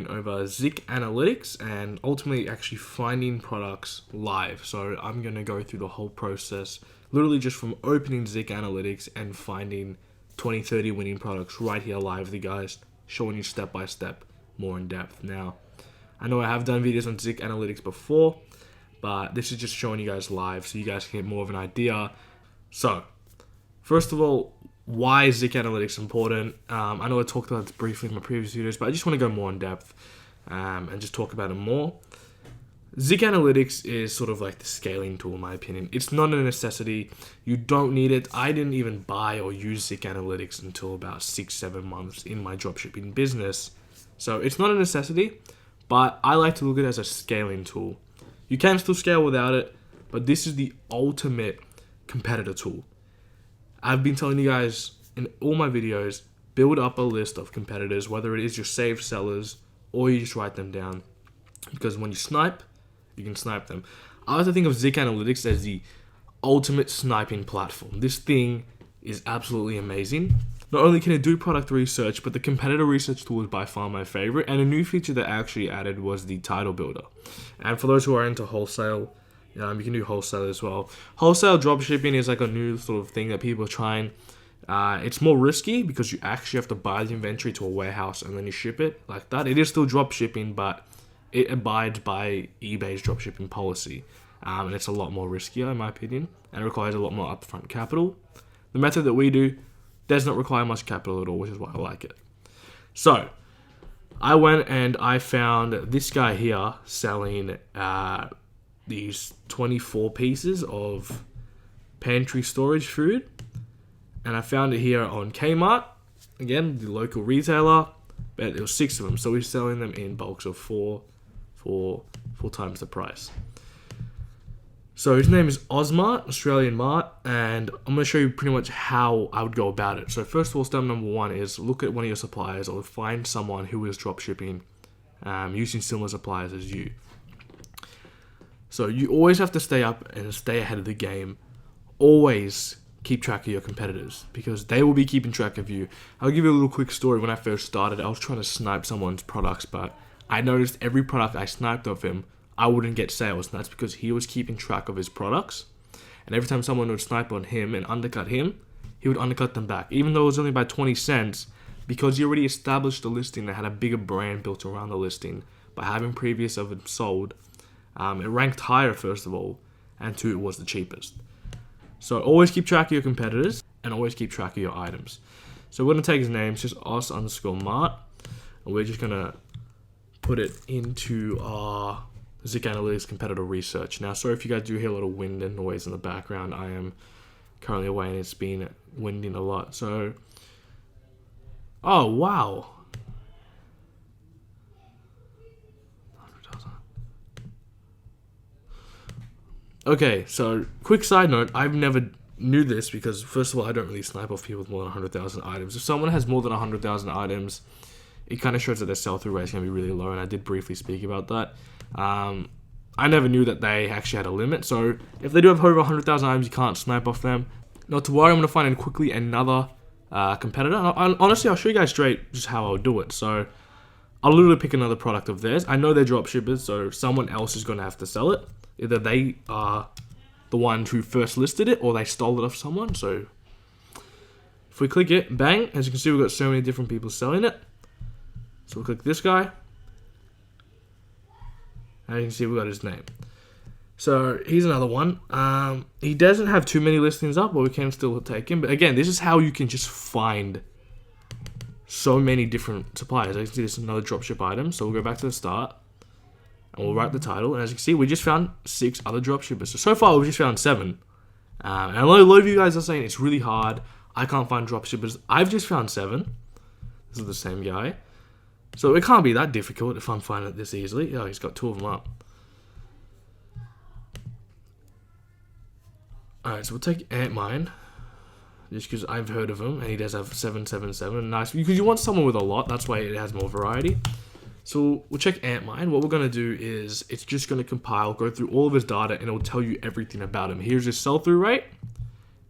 going over Zik Analytics and ultimately actually finding products live. So I'm going to go through the whole process, literally just from opening Zik Analytics and finding 20, 30 winning products right here live with you guys, showing you step by step, more in depth. Now, I know I have done videos on Zik Analytics before, but this is just showing you guys live so you guys can get more of an idea. So, first of all, why is Zik Analytics important? I know I talked about this briefly in my previous videos, but I just want to go more in depth and just talk about it more. Zik Analytics is sort of like the scaling tool in my opinion. It's not a necessity. You don't need it. I didn't even buy or use Zik Analytics until about 6-7 months in my dropshipping business. So it's not a necessity, but I like to look at it as a scaling tool. You can still scale without it, but this is the ultimate competitor tool. I've been telling you guys in all my videos, build up a list of competitors, whether it is your saved sellers or you just write them down. Because when you snipe, you can snipe them. I like to think of Zik Analytics as the ultimate sniping platform. This thing is absolutely amazing. Not only can it do product research, but the competitor research tool is by far my favorite. And a new feature that I actually added was the title builder. And for those who are into wholesale, you can do wholesale as well. Wholesale dropshipping is like a new sort of thing that people are trying. It's more risky because you actually have to buy the inventory to a warehouse and then you ship it like that. It is still dropshipping, but it abides by eBay's dropshipping policy. And it's a lot more riskier in my opinion, and it requires a lot more upfront capital. The method that we do does not require much capital at all, which is why I like it. So, I went and I found this guy here selling these 24 pieces of pantry storage food, and I found it here on Kmart, again the local retailer, but there was 6 of them, so we're selling them in bulks of 4 times the price. So his name is Osmart, Australian Mart, and I'm going to show you pretty much how I would go about it. So first of all, step number 1 is look at one of your suppliers or find someone who is dropshipping using similar suppliers as you. So you always have to stay up and stay ahead of the game. Always keep track of your competitors because they will be keeping track of you. I'll give you a little quick story. When I first started, I was trying to snipe someone's products, but I noticed every product I sniped of him, I wouldn't get sales. And that's because he was keeping track of his products. And every time someone would snipe on him and undercut him, he would undercut them back. Even though it was only by 20 cents, because he already established the listing that had a bigger brand built around the listing by having previous of it sold. It ranked higher, first of all, and 2, it was the cheapest. So always keep track of your competitors and always keep track of your items. So we're going to take his name, it's just os_mart, and we're just going to put it into our Zik Analytics competitor research. Now, sorry if you guys do hear a little wind and noise in the background. I am currently away and it's been winding a lot. So, oh wow. Okay, so quick side note, I've never knew this because first of all, I don't really snipe off people with more than 100,000 items. If someone has more than 100,000 items, it kind of shows that their sell-through rate is going to be really low, and I did briefly speak about that. I never knew that they actually had a limit, so if they do have over 100,000 items, you can't snipe off them. Not to worry, I'm going to find quickly another competitor. Honestly, I'll show you guys straight just how I'll do it. So I'll literally pick another product of theirs. I know they're dropshippers, so someone else is going to have to sell it. Either they are the one who first listed it or they stole it off someone. So if we click it, bang, as you can see, we've got so many different people selling it. So we'll click this guy. And you can see we've got his name. So here's another one. He doesn't have too many listings up, but we can still take him. But again, this is how you can just find so many different suppliers. As you can see, this is another dropship item. So we'll go back to the start. And we'll write the title. And as you can see, we just found 6 other dropshippers. So far, we've just found 7. And I know a lot of you guys are saying it's really hard. I can't find dropshippers. I've just found 7. This is the same guy. So it can't be that difficult if I'm finding it this easily. Oh, he's got 2 of them up. Alright, so we'll take Antmine. Just because I've heard of him. And he does have 777. Nice. Because you want someone with a lot. That's why it has more variety. So we'll check Antmine. What we're going to do is it's just going to compile, go through all of his data, and it'll tell you everything about him. Here's his sell-through rate,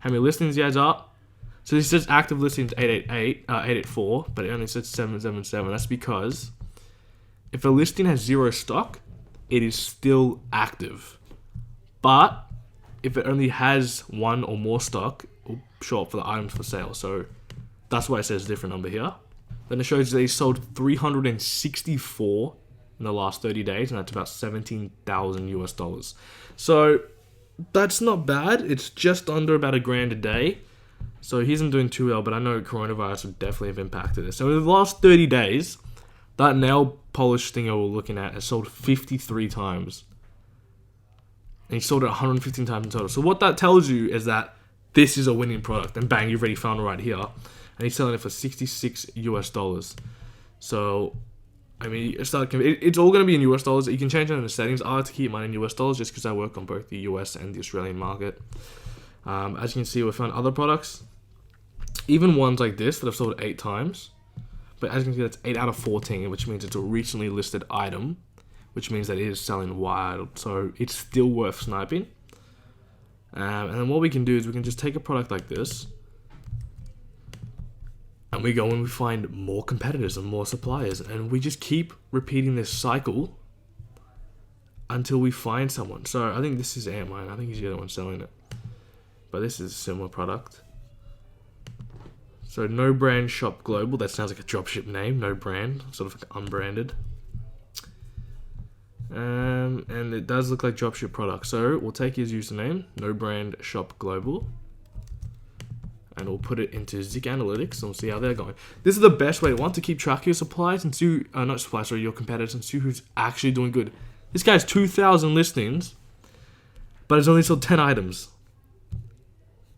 how many listings he has up. So he says active listings 884, but it only says 777. That's because if a listing has 0 stock, it is still active. But if it only has 1 or more stock, it will show up for the items for sale. So that's why it says a different number here. Then it shows they sold 364 in the last 30 days, and that's about $17,000 US. So that's not bad. It's just under about $1,000 a day. So he isn't doing too well, but I know coronavirus would definitely have impacted it. So in the last 30 days, that nail polish thing I was looking at has sold 53 times. And he sold it 115 times in total. So what that tells you is that this is a winning product. And bang, you've already found it right here. And he's selling it for $66 US. So, I mean, it's all going to be in US dollars. You can change it in the settings. I like to keep mine in US dollars just because I work on both the US and the Australian market. As you can see, we found other products. Even ones like this that have sold 8 times. But as you can see, that's 8 out of 14, which means it's a recently listed item, which means that it is selling wild. So it's still worth sniping. And then what we can do is we can just take a product like this, and we go and we find more competitors and more suppliers, and we just keep repeating this cycle until we find someone. So I think this is Antmine. I think he's the other one selling it. But this is a similar product. So no brand shop global. That sounds like a dropship name. No brand, sort of like unbranded. And it does look like dropship product. So we'll take his username, no brand shop global, and we'll put it into Zik Analytics and we'll see how they're going. This is the best way to keep track of your supplies and see, not supplies, sorry, your competitors, and see who's actually doing good. This guy has 2,000 listings, but has only sold 10 items.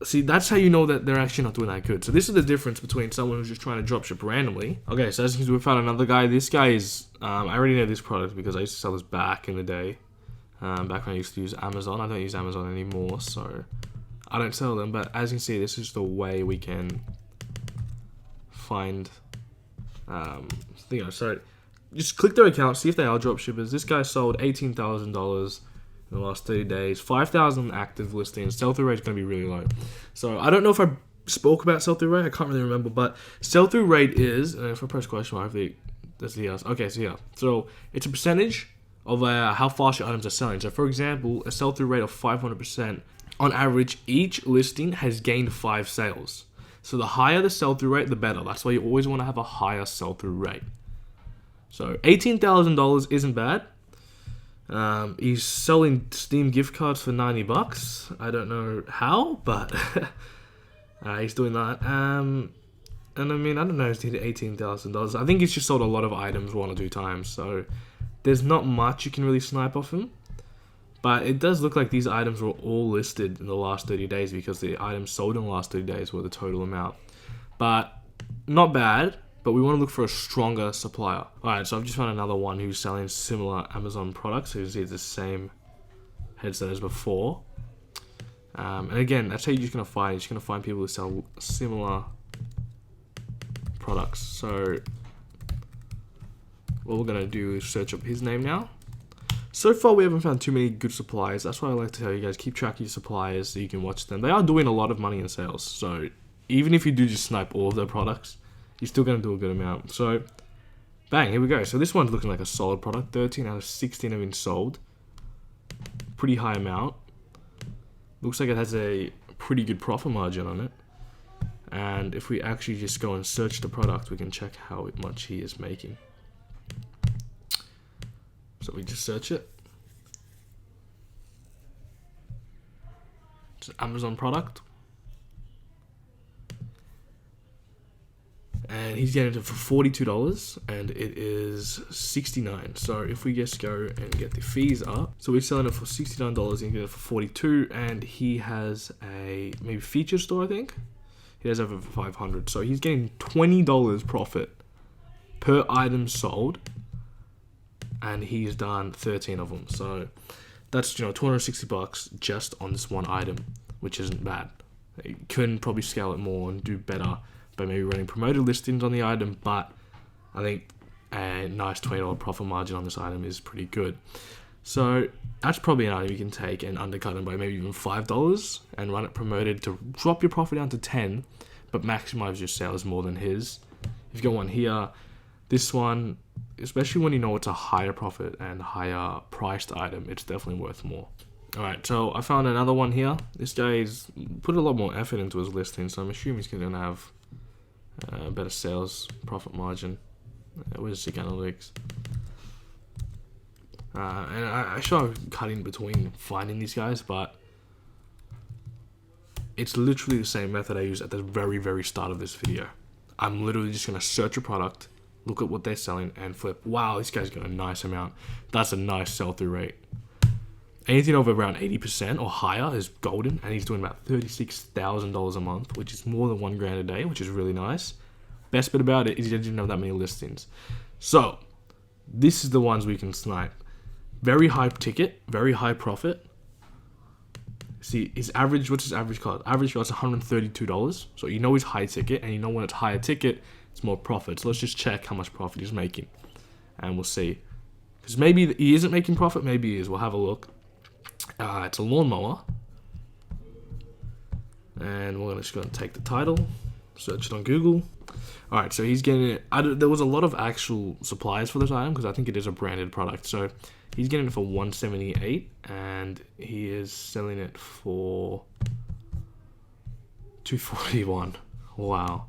See, that's how you know that they're actually not doing that good. So this is the difference between someone who's just trying to dropship randomly. Okay, so as you can see, we found another guy. This guy is, I already know this product because I used to sell this back in the day. Back when I used to use Amazon. I don't use Amazon anymore, so I don't sell them. But as you can see, this is the way we can find, so just click their account, see if they are dropshippers. This guy sold $18,000 in the last 30 days, 5,000 active listings. Sell-through rate is going to be really low. So I don't know if I spoke about sell-through rate. I can't really remember, but sell-through rate is, and if I press question mark, that's the yes. Okay, so yeah. So it's a percentage of how fast your items are selling. So for example, a sell-through rate of 500%, on average, each listing has gained 5 sales. So the higher the sell-through rate, the better. That's why you always want to have a higher sell-through rate. So $18,000 isn't bad. He's selling Steam gift cards for $90. I don't know how, but he's doing that. And I mean, I don't know if he did $18,000. I think he's just sold a lot of items 1 or 2 times. So there's not much you can really snipe off him. But it does look like these items were all listed in the last 30 days because the items sold in the last 30 days were the total amount. But not bad. But we want to look for a stronger supplier. Alright, so I've just found another one who's selling similar Amazon products. So you see it's the same headset as before. And again, that's how you're just going to find. You're just going to find people who sell similar products. So what we're going to do is search up his name now. So far, we haven't found too many good suppliers. That's why I like to tell you guys, keep track of your suppliers so you can watch them. They are doing a lot of money in sales. So even if you do just snipe all of their products, you're still going to do a good amount. So, bang, here we go. So this one's looking like a solid product. 13 out of 16 have been sold. Pretty high amount. Looks like it has a pretty good profit margin on it. And if we actually just go and search the product, we can check how much he is making. So we just search it. It's an Amazon product. And he's getting it for $42, and it is $69. So if we just go and get the fees up, so we're selling it for $69, and get it for $42, and he has a maybe feature store, I think. He has over 500, so he's getting $20 profit per item sold, and he's done 13 of them. So that's $260 just on this one item, which isn't bad. You can probably scale it more and do better by maybe running promoted listings on the item, but I think a nice $20 profit margin on this item is pretty good. So that's probably an item you can take and undercut them by maybe even $5 and run it promoted to drop your profit down to 10, but maximize your sales more than his. If you got one here, this one especially when you know it's a higher profit and higher priced item, it's definitely worth more. Alright, so I found another one here. This guy's put a lot more effort into his listing, so I'm assuming he's going to have a better sales profit margin. Where's Zik Analytics? And I should have cut in between finding these guys, but it's literally the same method I used at the very, very start of this video. I'm literally just going to search a product, look at what they're selling, and flip. Wow, this guy's got a nice amount. That's a nice sell-through rate. Anything over around 80% or higher is golden, and he's doing about $36,000 a month, which is more than $1,000 a day, which is really nice. Best bit about it is he doesn't have that many listings. So, this is the ones we can snipe. Very high ticket, very high profit. See, his average, what's his average cost? Average cost is $132. So you know he's high ticket, and you know when it's higher ticket, it's more profit. So let's just check how much profit he's making, and we'll see. Because maybe he isn't making profit, maybe he is. We'll have a look. It's a lawnmower, and we're just going to take the title, search it on Google. Alright, so he's getting it. There was a lot of actual suppliers for this item because I think it is a branded product. So he's getting it for $178, and he is selling it for $241. Wow.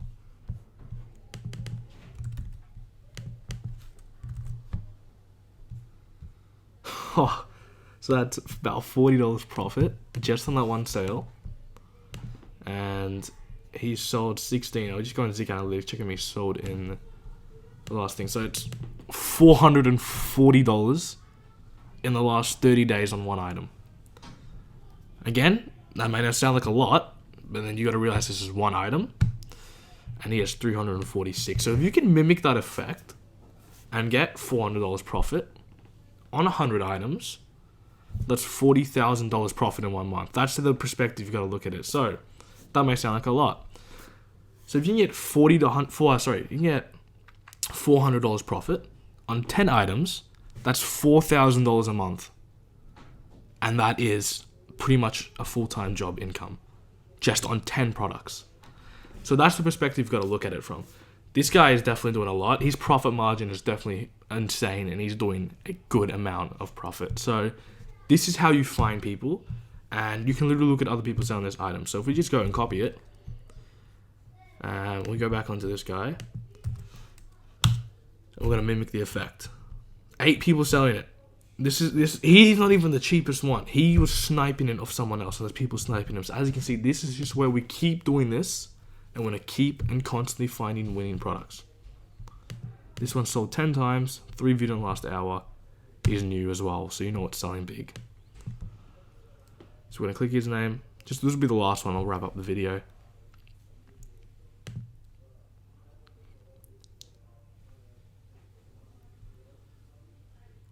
Oh. So that's about $40 profit just on that one sale. And he sold 16. I'll just go on Zik Analytics, check him. He sold in the last thing. So it's $440 in the last 30 days on one item. Again, that may not sound like a lot, but then you got to realize this is one item. And he has 346. So if you can mimic that effect and get $400 profit on 100 items, that's $40,000 profit in 1 month. That's the perspective you got to look at it. So that may sound like a lot. So if you can get $400 profit on 10 items, that's $4,000 a month, and that is pretty much a full-time job income, just on 10 products. So that's the perspective you've got to look at it from. This guy is definitely doing a lot. His profit margin is definitely insane, and he's doing a good amount of profit. So this is how you find people, and you can literally look at other people selling this item. So if we just go and copy it, and we go back onto this guy, we're going to mimic the effect. 8 people selling it. He's not even the cheapest one. He was sniping it off someone else, so there's people sniping him. So as you can see, this is just where we keep doing this, and we're going to keep and constantly finding winning products. This one sold 10 times, 3 viewed in the last hour. Is new as well, so you know it's selling big. So we're going to click his name. This will be the last one. I'll wrap up the video.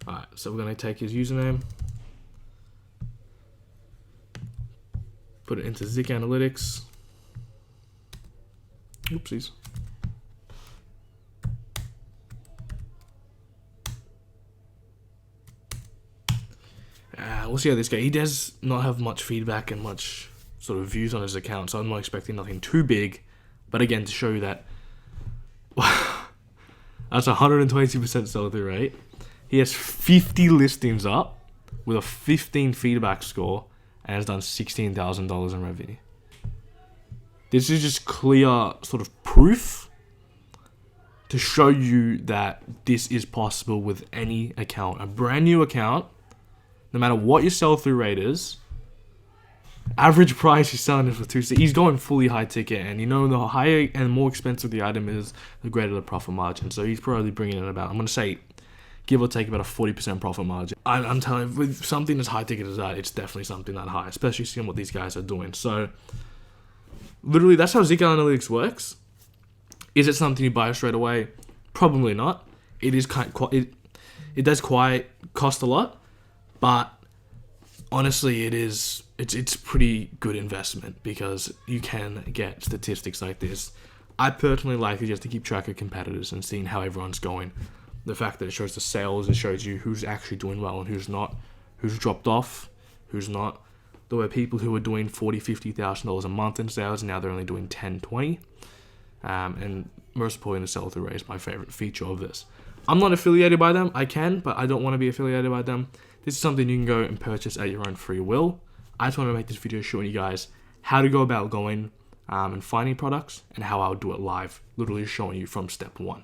Alright, so we're going to take his username, put it into Zik Analytics. Oopsies. We'll see how this goes. He does not have much feedback and much sort of views on his account, so I'm not expecting nothing too big. But again, to show you that that's 120% sell-through rate. He has 50 listings up with a 15 feedback score and has done $16,000 in revenue. This is just clear sort of proof to show you that this is possible with any account. A brand new account, no matter what your sell-through rate is, average price he's selling it for he's going fully high ticket, and you know the higher and more expensive the item is, the greater the profit margin. So he's probably bringing in about, I'm going to say, give or take about a 40% profit margin. I'm telling you, with something as high ticket as that, it's definitely something that high, especially seeing what these guys are doing. So literally, that's how Zik Analytics works. Is it something you buy straight away? Probably not. It does quite cost a lot, but honestly, it's pretty good investment because you can get statistics like this. I personally like it just to keep track of competitors and seeing how everyone's going. The fact that it shows the sales, it shows you who's actually doing well and who's not, who's dropped off, who's not. There were people who were doing $40,000, $50,000 a month in sales, and now they're only doing $10,000, $20,000. And most importantly, the sell-through rate is my favorite feature of this. I'm not affiliated by them. I can, but I don't want to be affiliated by them. This is something you can go and purchase at your own free will. I just want to make this video showing you guys how to go about going and finding products and how I'll do it live, literally showing you from step 1.